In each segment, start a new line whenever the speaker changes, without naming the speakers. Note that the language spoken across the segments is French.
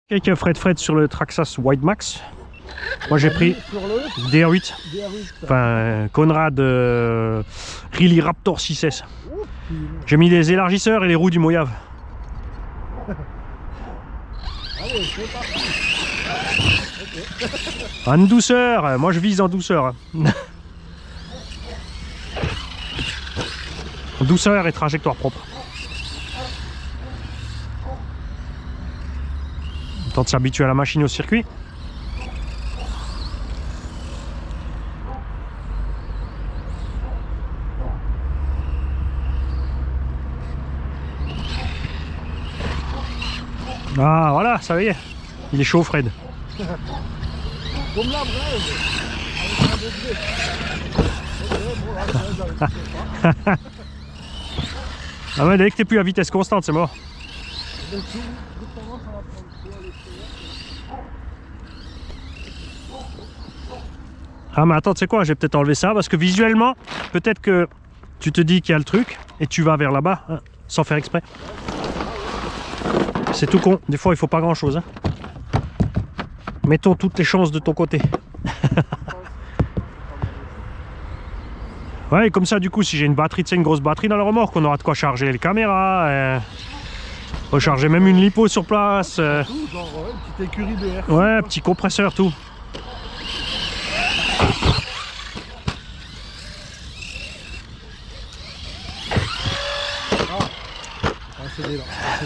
Quelques Fred sur le Traxxas Wide Max. Moi j'ai pris DR8. Enfin Conrad Really Raptor 6S. J'ai mis les élargisseurs et les roues du Mojave. En douceur, moi je vise en douceur. En douceur et trajectoire propre. Temps de s'habituer à la machine, au circuit. Ah voilà, ça y est, il est chaud Fred.
Comme la braise.
Ah ouais, dès que t'es plus à vitesse constante, c'est mort. Ah mais attends, tu sais quoi, je vais peut-être enlever ça parce que visuellement, peut-être que tu te dis qu'il y a le truc et tu vas vers là-bas, hein, sans faire exprès. C'est tout con, des fois il faut pas grand-chose. Hein. Mettons toutes les chances de ton côté. Ouais, et comme ça du coup, si j'ai une batterie, tu sais, une grosse batterie dans le remorque, on aura de quoi charger les caméras, recharger même une lipo sur place.
Genre, petite écurie de RC.
Ouais, petit compresseur, tout.
C'est là.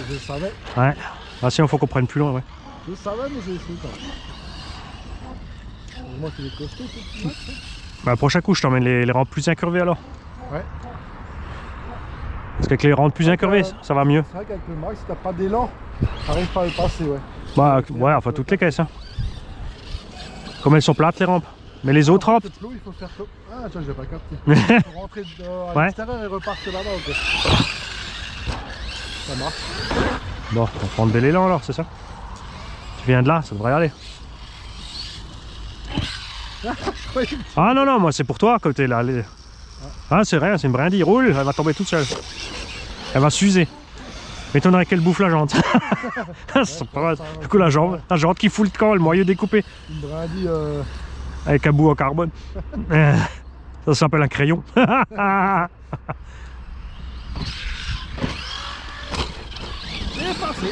Je savais.
Ouais. Ah si, il faut qu'on prenne plus loin, ouais.
Je savais, mais j'ai essayé quand même. Moi, c'est les costauds, tout petit.
Bah, prochain coup, je t'emmène les rampes plus incurvées alors.
Ouais.
Parce qu'avec les rampes plus incurvées, ça va mieux.
C'est vrai qu'avec le Max, si t'as pas d'élan, t'arrives pas à le passer, ouais.
Bah, ouais, enfin toutes les caisses. Hein. Comme elles sont plates, les rampes. Mais les autres rampes.
L'eau, il faut faire comme. Ah, tiens, je l'ai pas capté. Il faut rentrer à l'extérieur et repartir là-bas, ok. Ça marche.
Bon, on prend de l'élan alors, c'est ça? Tu viens de là, ça devrait aller. Ah non, non, moi c'est pour toi quand t'es là. Ah, c'est rien, c'est une brindille. Roule, elle va tomber toute seule. Elle va s'user. M'étonnerait qu'elle bouffe la jante. C'est pas mal. Du coup, la jante qui fout le camp, le moyeu découpé.
Une brindille.
Avec un bout en carbone. Ça s'appelle un crayon.
C'est passé.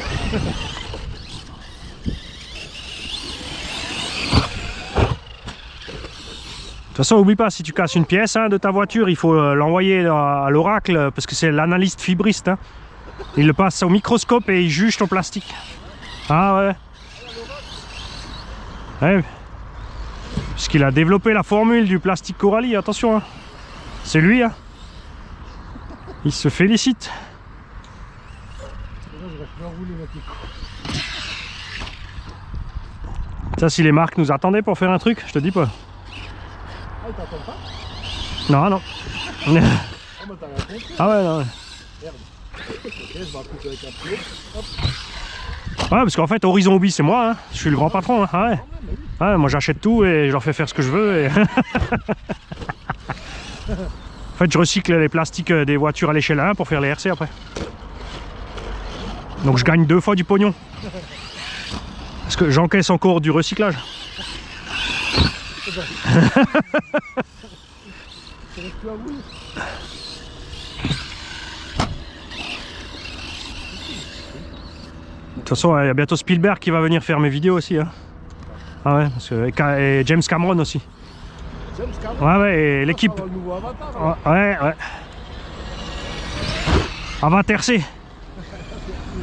De toute façon, oublie pas, si tu casses une pièce hein, de ta voiture, il faut l'envoyer à l'oracle parce que c'est l'analyste fibriste. Hein. Il le passe au microscope et il juge ton plastique. Ah ouais. Ouais. Puisqu'il a développé la formule du plastique Coralli, attention. Hein. C'est lui. Hein. Il se félicite. Ça, si les marques nous attendaient pour faire un truc, je te dis pas.
Ah, ils t'attendent pas?
Non, non.
Ah, mais t'as rien compris.
Ah ouais, non.
Merde. Ok, je vais appliquer avec un pied. Hop.
Ouais, parce qu'en fait, Horizon Hobby, c'est moi. Hein. Je suis le grand patron. Hein. Ah ouais. Ouais, moi, j'achète tout et je leur fais faire ce que je veux. Et... en fait, je recycle les plastiques des voitures à l'échelle 1 pour faire les RC après. Donc, je gagne 2 fois du pognon. Parce que j'encaisse encore du recyclage.
De
toute façon, il y a bientôt Spielberg qui va venir faire mes vidéos aussi. Hein. Ah ouais, parce que, et James Cameron aussi.
James Cameron.
Ouais, ouais, et l'équipe.
Le nouveau Avatar.
Ouais, ouais. Avatar C.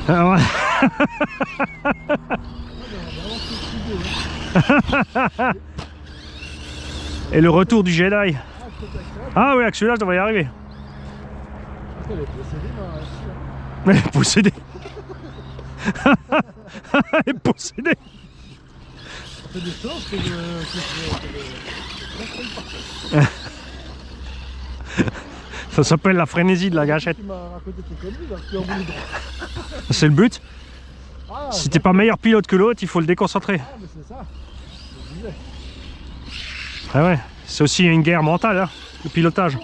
Ouais. Et le retour du Jedi. Ah oui, avec celui-là, je devrais y arriver.
Elle est possédée,
Elle est possédée. Elle est possédée.
Ça fait des choses que
Ça s'appelle la frénésie de la gâchette. C'est le but.
Ah,
si t'es pas meilleur pilote que l'autre, il faut le déconcentrer.
Ah, mais c'est ça.
Ah ouais, c'est aussi une guerre mentale, hein, le pilotage.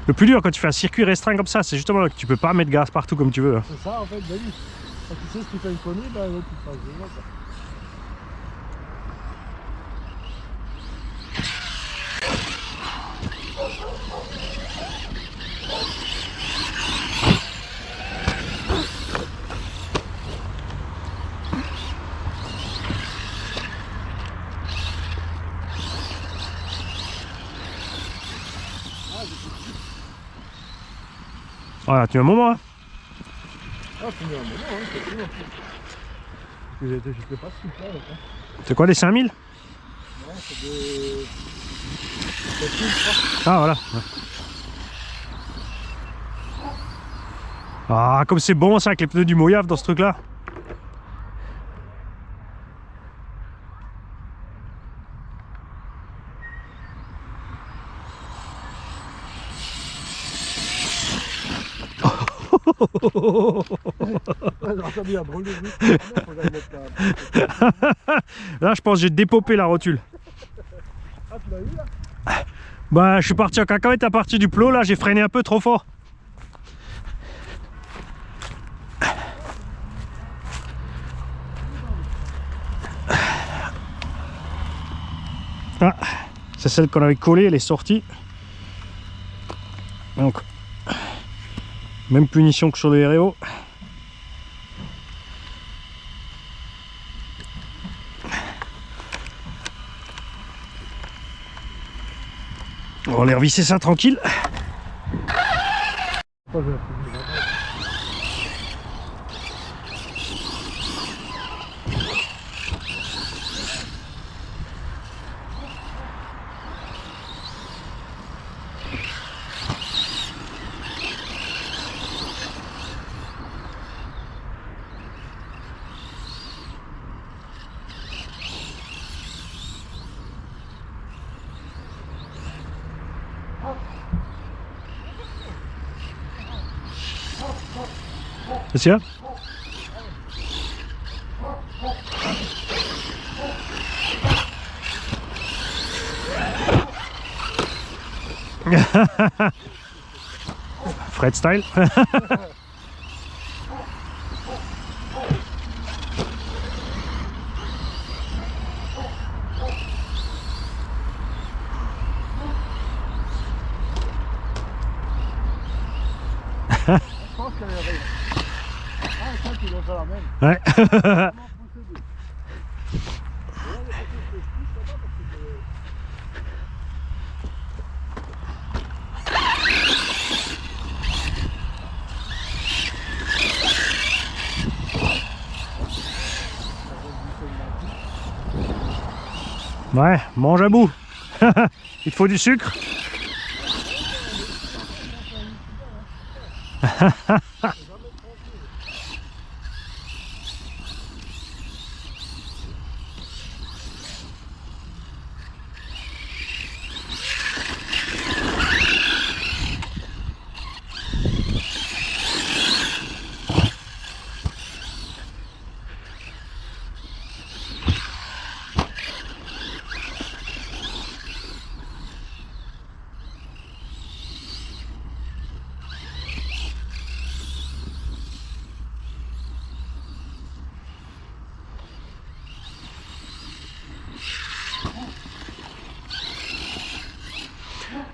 Le plus dur quand tu fais un circuit restreint comme ça, c'est justement là que tu peux pas mettre gaz partout comme tu veux.
C'est ça en fait, ben oui. Quand tu sais ce que tu as une connerie, ben l'autre tu te passes déjà quoi.
Voilà, tu as un moment. Hein.
Ah, c'est mieux un moment, hein, c'est sûr. Je fais pas ce truc-là. Hein.
C'est quoi les 5000?
Non, c'est des...
Ah voilà. Ouais. Ah, comme c'est bon ça avec les pneus du Mojave dans ce truc-là. Là, je pense que j'ai dépopé la rotule.
Ah, tu l'as eu là?
Bah, je suis parti en cacahuète à partir du plot. Là, j'ai freiné un peu trop fort. Ah, c'est celle qu'on avait collée, elle est sortie. Donc, même punition que sur le REO. On va aller revisser ça tranquille. C'est ça? Fred style.
Je pense qu'elle est... Ah, je crois qu'il doit faire la même.
Ouais. Ouais, mange à bout. Il te faut du sucre.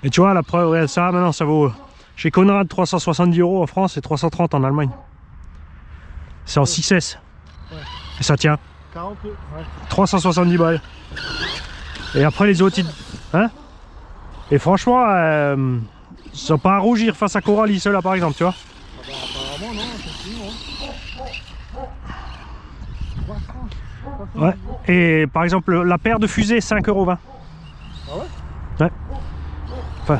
Et tu vois, la preuve, ouais, ça maintenant ça vaut chez Conrad 370 € en France et 330 en Allemagne. C'est en 6S.
Ouais.
Et ça tient.
40, ouais.
370 balles. Et après les autres, hein? Et franchement, ils sont pas à rougir face à Coralie, ceux-là par exemple, tu vois.
Ah bah, apparemment, non, effectivement.
Ouais. Et par exemple, la paire de fusées, 5,20 €.
Ah ouais?
Ouais. Enfin.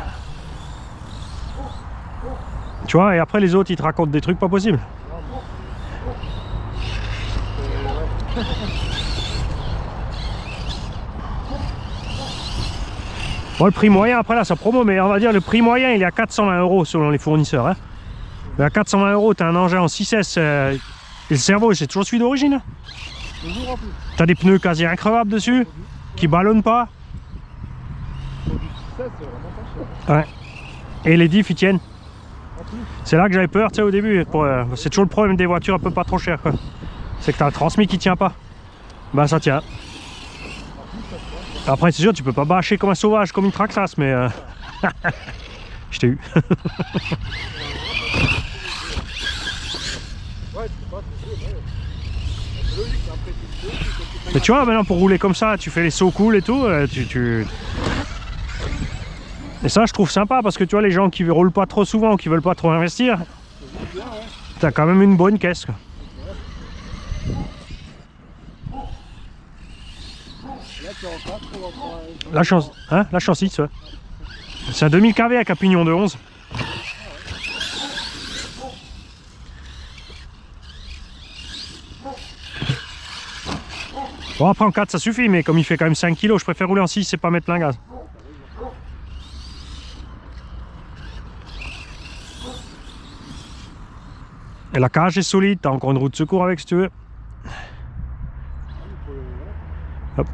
Tu vois, et après les autres, ils te racontent des trucs pas possibles. Bon, le prix moyen, après là, ça promo, mais on va dire le prix moyen, il est à 420 € selon les fournisseurs. Hein. Mais à 420 €, tu as un engin en 6S et le cerveau, c'est toujours celui d'origine. Hein. Tu as des pneus quasi increvables dessus, qui ballonnent pas.
c'est vraiment pas cher.
Ouais. Et les diffs ils tiennent.
En plus,
C'est là que j'avais peur, tu sais, au début. C'est toujours le problème des voitures un peu pas trop chères, quoi. C'est que t'as le transmis qui tient pas. Bah ça tient. Après c'est sûr, tu peux pas bâcher comme un sauvage, comme une Traxxas, mais je t'ai eu.
ouais, tu peux pas, c'est sûr, ouais. C'est logique, mais après, tu sais, quand tu
Mais tu vois, maintenant pour rouler comme ça, tu fais les sauts cool et tout, Et ça, je trouve sympa parce que tu vois, les gens qui roulent pas trop souvent, qui veulent pas trop investir,
bien, ouais.
t'as quand même une bonne caisse, quoi.
Là, tu es en 4, on va prendre un...
La chance, hein, la chance 6, ouais. C'est un 2000 kV avec un pignon de 11. Bon, après en 4 ça suffit, mais comme il fait quand même 5 kg, je préfère rouler en 6 et pas mettre plein gaz. Et la cage est solide, t'as encore une roue de secours avec si tu veux. Hop.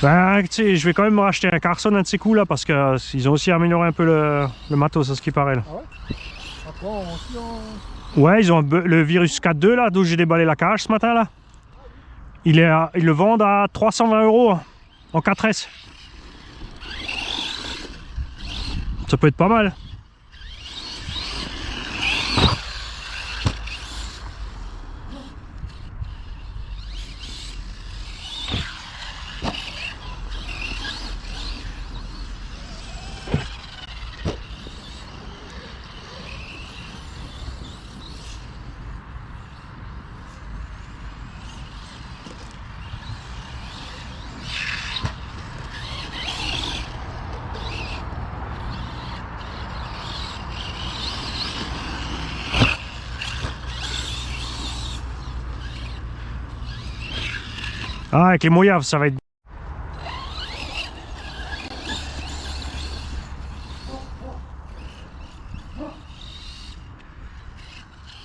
Ben, tu sais, je vais quand même me racheter un Carson un de ces coups là parce qu'ils ont aussi amélioré un peu le matos à ce qui paraît là.
Ah ouais? Après, on aussi en...
Ouais, ils ont le Virus 4.2 là, d'où j'ai déballé la cage ce matin là. Ils le vendent à 320 € en 4S. Ça peut être pas mal. Ah, avec les moyaves, ça va être... De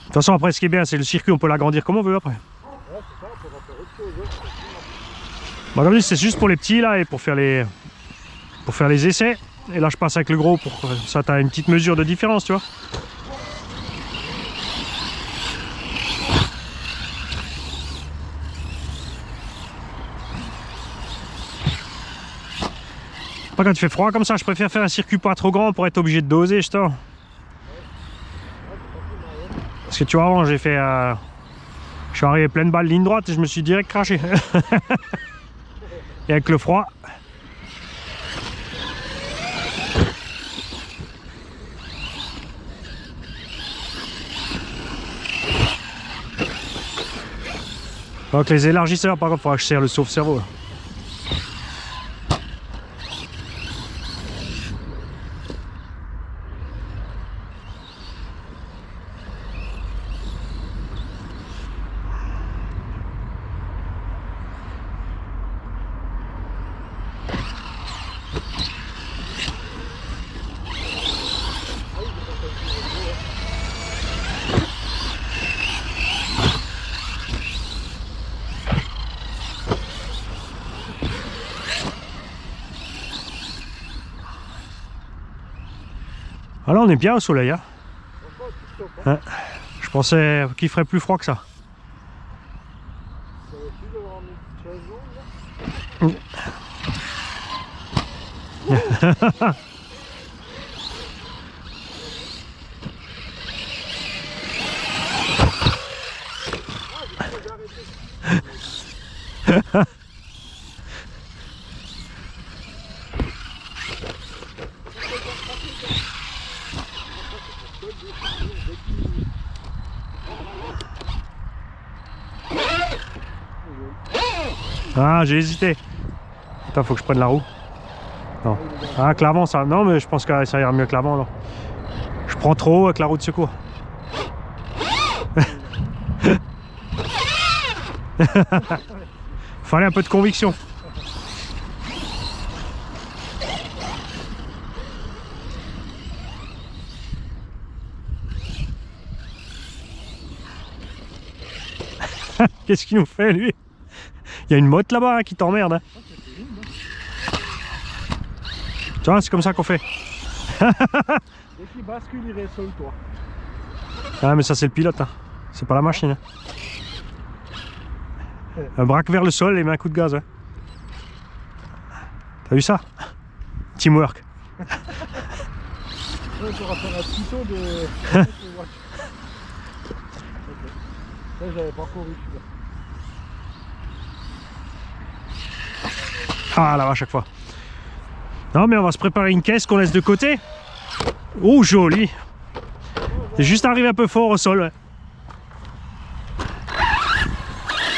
toute façon, après, ce qui est bien, c'est le circuit, on peut l'agrandir comme on veut après.
Ouais, c'est ça, on peut faire autre chose.
Bon, comme je dis, c'est juste pour les petits là et pour faire les essais. Et là, je passe avec le gros pour ça, tu as une petite mesure de différence, tu vois. Après, quand il fait froid comme ça, je préfère faire un circuit pas trop grand pour être obligé de doser, justement. Parce que tu vois, avant, j'ai fait... Je suis arrivé pleine balle ligne droite et je me suis direct craché. Et avec le froid... Donc les élargisseurs, par contre, il faudra que je serre le sauve-cerveau. Ah là, on est bien au soleil, hein. Hein, je pensais qu'il ferait plus froid que ça. Ah, j'ai hésité. Attends, faut que je prenne la roue. Non. Ah, avec l'avant, ça... Non, mais je pense que ça ira mieux que l'avant, là. Je prends trop haut avec la roue de secours. Fallait un peu de conviction. Qu'est-ce qu'il nous fait lui? Il y a une motte là-bas hein, qui t'emmerde. Hein. Tu vois, c'est comme ça qu'on fait.
Dès qu'il bascule, il reste sur le toit.
Ah mais ça c'est le pilote, hein. C'est pas la machine. Hein. Un braque vers le sol et met un coup de gaz. Hein. T'as vu ça? Teamwork.
Ouais, il faudra faire un tuto de... Ça, j'avais pas encore vu celui-là.
Ah là, à chaque fois. Non mais on va se préparer une caisse qu'on laisse de côté. Oh joli. C'est juste arrivé un peu fort au sol. Ouais.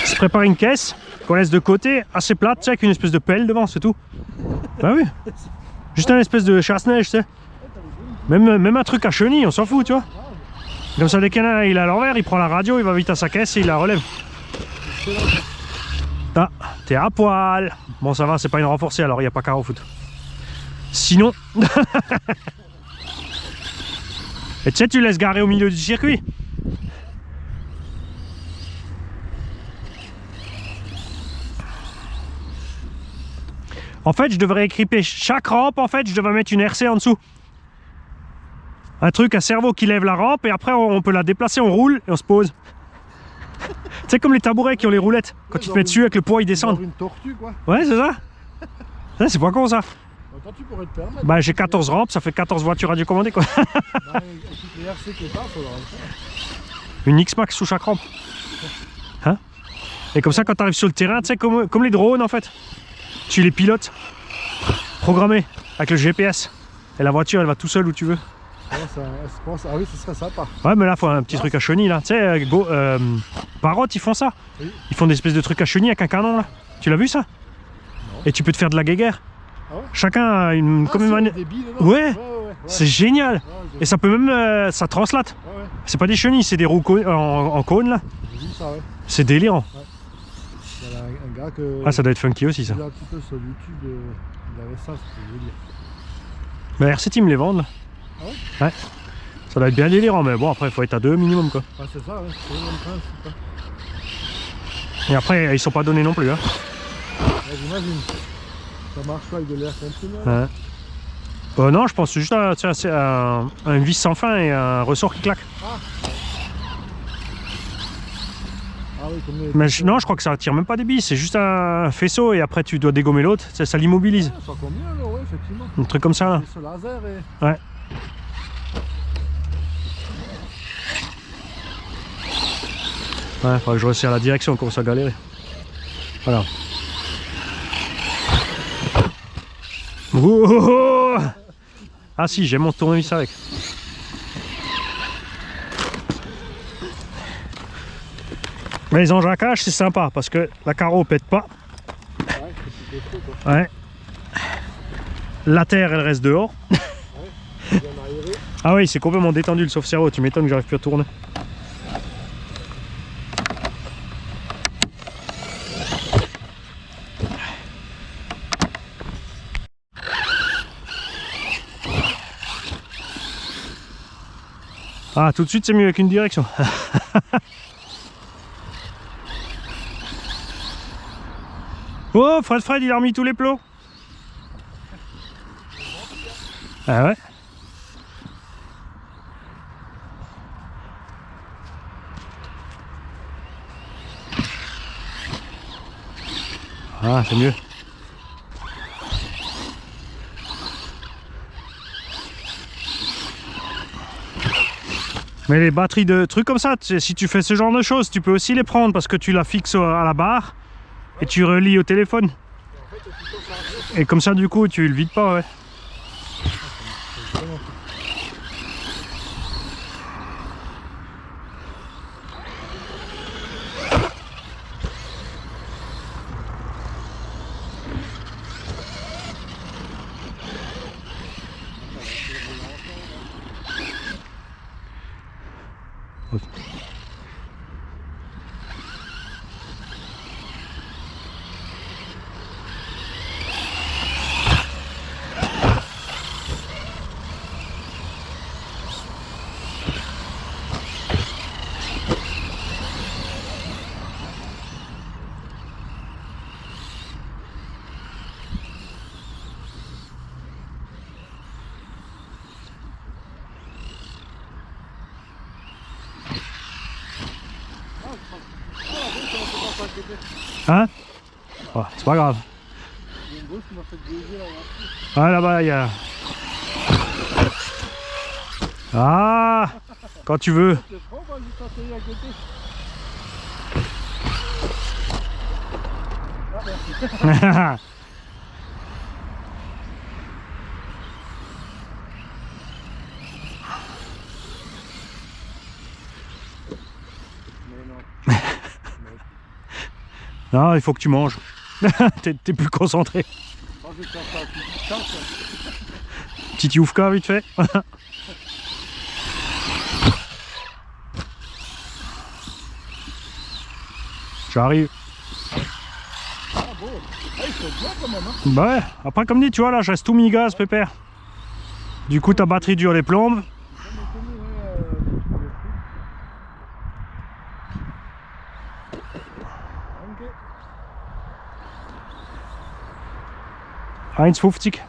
Se préparer une caisse qu'on laisse de côté, assez plate, tu sais, avec une espèce de pelle devant, c'est tout. Bah oui. Juste un espèce de chasse-neige, tu sais. Même un truc à chenille, on s'en fout, tu vois. Comme ça, dès qu'il y en a un, il est à l'envers, il prend la radio, il va vite à sa caisse et il la relève. Ah, t'es à poil. Bon, ça va, c'est pas une renforcée, alors il n'y a pas qu'à au foot. Sinon... Et tu sais, tu laisses garer au milieu du circuit. En fait, je devrais équiper chaque rampe, en fait, je devrais mettre une RC en dessous. Un truc, un cerveau qui lève la rampe et après on peut la déplacer, on roule et on se pose. Tu sais, comme les tabourets qui ont les roulettes, quand tu te mets dessus avec le poids, ils descendent.
Une tortue, quoi.
Ouais, c'est ça. C'est pas con ça.
Attends, tu pourrais te permettre.
Bah, j'ai 14 rampes, ça fait 14 voitures radiocommandées quoi.
Bah, avec les RC que t'as, faudra le faire.
Une X-Max sous chaque rampe. Hein? Et comme ça, quand tu arrives sur le terrain, tu sais, comme les drones en fait, tu les pilotes, programmés avec le GPS. Et la voiture, elle va tout seule où tu veux.
Ouais, ah oui, ce serait sympa.
Ouais, mais là, il faut un petit truc à chenille là. Tu sais, Parrot, ils font ça.
Oui.
Ils font des espèces de trucs à chenille avec un canon là. Tu l'as vu ça? Non. Et tu peux te faire de la guéguerre.
Ah ouais?
Chacun a une. Comme une
des billes dedans.
Ouais. C'est génial.
Ouais,
et ça peut même. Ça translate.
Ouais.
C'est pas des chenilles, c'est des roues en cône là.
J'ai vu ça, ouais.
C'est délirant.
Ouais. Il y a un gars que.
Ah, ça doit être funky aussi ça.
Il a un petit peu sur YouTube, il avait ça, c'était délire.
Mais RC Team les vendent là.
Ah ouais?
Ouais. Ça doit être bien délirant, mais bon, après il faut être à 2 minimum quoi.
Ah, c'est ça, ouais. C'est le même principe. Hein.
Et après, ils sont pas donnés non plus. Hein.
Ouais, j'imagine. Ça marche quoi avec de l'air comprimé?
Ouais. Non, je pense que c'est juste un vis sans fin et un ressort qui claque.
Ah, ah oui, comme les...
Mais non, je crois que ça tire même pas des billes, c'est juste un faisceau et après tu dois dégommer l'autre, ça l'immobilise.
Ouais, ça combien alors, ouais, effectivement.
Un truc comme ça là.
Ce laser et...
Ouais. Ouais, faudrait que je resserre la direction, on commence à galérer. Voilà. Oh, ah si, j'aime mon tournevis avec. Mais les enjacages, c'est sympa parce que la carreau pète pas.
Ouais, c'est plutôt chaud, quoi.
Ouais. La terre, elle reste dehors.
Ouais, bien aéré.
Ah oui, c'est complètement détendu le sauf-cerveau. Tu m'étonnes que j'arrive plus à tourner. Ah, tout de suite, c'est mieux avec une direction. Oh, Fred, il a remis tous les plots. Ah ouais. Ah, c'est mieux. Mais les batteries de trucs comme ça, si tu fais ce genre de choses, tu peux aussi les prendre parce que tu la fixes à la barre et tu relis au téléphone. Et comme ça, du coup, tu le vides pas, ouais. Hein? Oh, c'est pas grave.
Il y a une grosse qui m'a fait baiser là.
Ah là-bas, il y a... Ah! Quand tu veux.
Je te prends, moi, juste t'asseoir à côté. Ah, merci. Mais non.
Non, il faut que tu manges. T'es plus concentré.
Moi, je vais faire ça, petite chasse.
Petite youfka vite fait. J'arrive.
Ah bon. Ah, il faut bien quand même, hein.
Bah ouais, après comme dit, tu vois là, je reste tout mi-gaz, pépère. Du coup, ta batterie dure les plombes.
Ok.
1,50.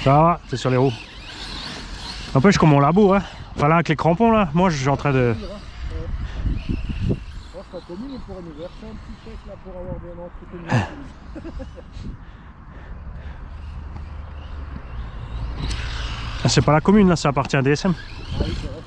Ça va, c'est sur les roues. N'empêche comme on laboure, hein. Enfin là avec les crampons là, moi je suis en train de...
Je pense qu'en commune, on pourrait nous verser un petit chèque là pour avoir bien entretenu.
C'est pas la commune là, ça appartient à DSM.
Ah oui, c'est vrai.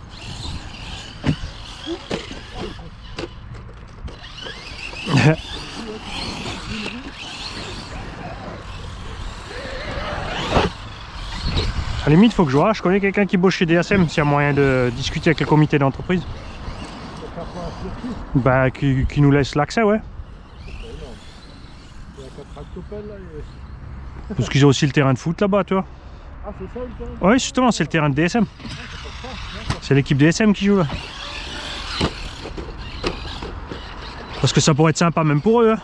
À la limite, faut que je vois, je connais quelqu'un qui bosse chez DSM, s'il y a moyen de discuter avec le comité d'entreprise.
Ça fait un circuit.
Bah, qui nous laisse l'accès, ouais.
C'est énorme. Il y a 4 tractopelles là.
Parce qu'ils ont aussi le terrain de foot là-bas, tu vois.
Ah, c'est ça le terrain?
Ouais, justement, c'est le terrain de DSM. C'est l'équipe DSM qui joue là. Parce que ça pourrait être sympa même pour eux. Hein.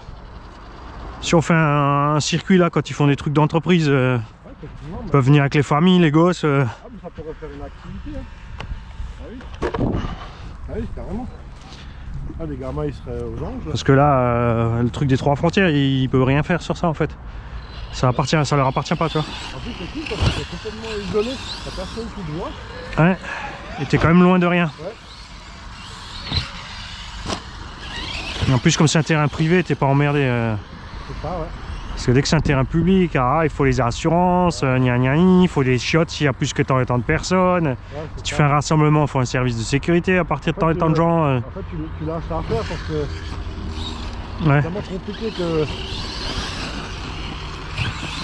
Si on fait un circuit là, quand ils font des trucs d'entreprise, ils peuvent venir avec les familles, les gosses.
Ah, mais ça pourrait faire une activité. Hein. Ah oui. Ah oui, carrément. Ah, les gamins ils seraient aux anges.
Parce que là, le truc des 3 frontières, ils peuvent rien faire sur ça en fait. Ça leur appartient pas, tu vois.
En plus, c'est cool parce que c'est complètement isolé. T'as personne qui te voit.
Ouais. Et t'es quand même loin de rien.
Ouais.
Et en plus, comme c'est un terrain privé, t'es pas emmerdé.
C'est ça, ouais.
Parce que dès que c'est un terrain public, il faut les assurances, il faut des chiottes s'il y a plus que tant et tant de personnes.
Ouais,
Si tu fais un rassemblement, il faut un service de sécurité à partir de tant et tant de gens.
En fait, tu lâches l'affaire parce que c'est
Ouais.
tellement compliqué que.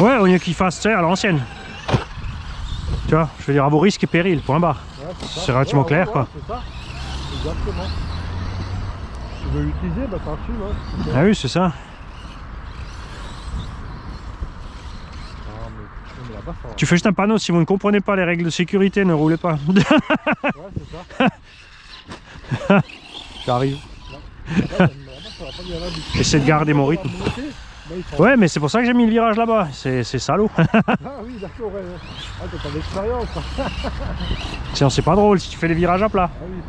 Ouais, au lieu qu'ils fassent ça à l'ancienne. Tu vois, je veux dire à vos risques et périls, point barre.
Ouais,
C'est relativement clair, quoi.
C'est ça, exactement. Tu veux l'utiliser, bah t'assumes. Hein.
Ah oui, c'est ça.
Ah, mais là-bas, ça va.
Tu fais juste un panneau, si vous ne comprenez pas les règles de sécurité, ne roulez pas.
Ouais, c'est ça.
J'arrive.
Là-bas, ça va pas bien là, du
J'essaie de garder mon rythme.
Bah, il faut-
Ouais, mais c'est pour ça que j'ai mis le virage là-bas. C'est salaud.
Ah oui, d'accord, ouais. Ah, t'as pas d'expérience.
Sinon, c'est pas drôle si tu fais les virages à plat.
Ah oui.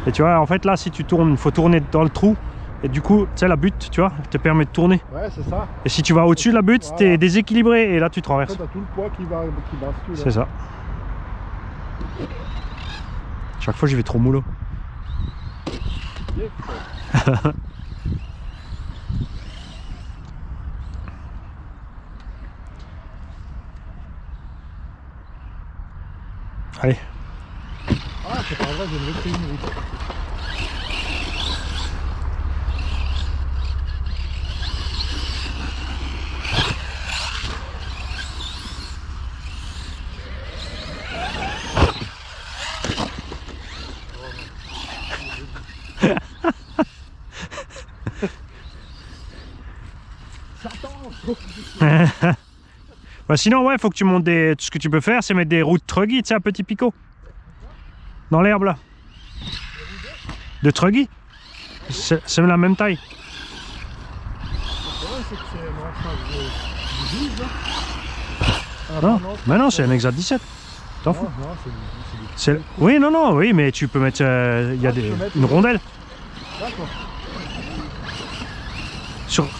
Et tu vois, en fait, là, si tu tournes, il faut tourner dans le trou. Et du coup, tu sais, la butte, tu vois, te permet de tourner.
Ouais, c'est ça.
Et si tu vas au-dessus de la butte,
Voilà.
t'es déséquilibré et là, tu te
En
renverses.
fait, t'as tout le poids qui bascule.
C'est ça. Chaque fois, j'y vais trop mollo.
Yeah.
Allez.
Ah, c'est pas vrai, j'ai laissé une route.
Bah sinon, ouais, faut que tu montes des... Ce que tu peux faire, c'est mettre des roues de truggy, tu sais, un petit picot. Dans l'herbe, là. De truggy. C'est la même taille.
C'est vrai, c'est que c'est un marchage de 12, là. Ah,
Non, mais non, c'est un Exa 17. T'en fous?
Non, c'est du...
Oui, non, oui, mais tu peux mettre... Il y a une rondelle.
D'accord.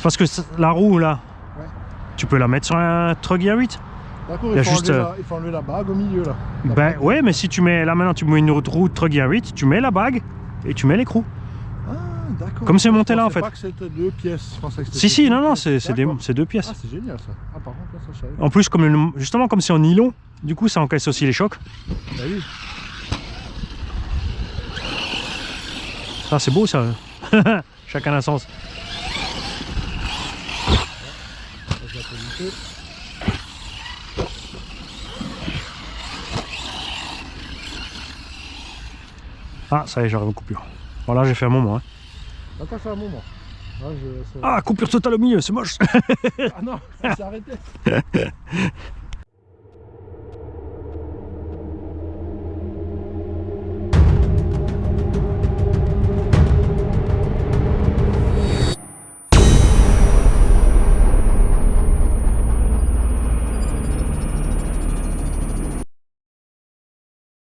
Parce que la roue, là,
Ouais.
tu peux la mettre sur un truck Gear 8.
D'accord,
Il y a
il faut
juste,
enlever la bague au milieu, là.
Ben ouais, mais si tu mets... Là, maintenant, tu mets une roue truck Gear 8, tu mets la bague et tu mets l'écrou.
Ah, d'accord.
Comme c'est monté là, en
Je
fait.
pensais pas que c'était 2 pièces. Je pensais que c'était
Si,
deux
non,
pièces.
c'est
D'accord.
2 pièces.
Ah, c'est génial, ça. Ah, par contre, là, ça, je savais.
En plus, justement, comme c'est en nylon, du coup, ça encaisse aussi les chocs.
Bah oui.
Ça, c'est beau, ça. Chacun a un sens.
Ça, je vais appeler.
Ah, ça y est, j'arrive aux coupures. Voilà, j'ai fait un moment. Hein.
Attends, c'est un moment. Là,
Ah, coupure totale au milieu, c'est moche.
Ah non, ça s'est arrêté.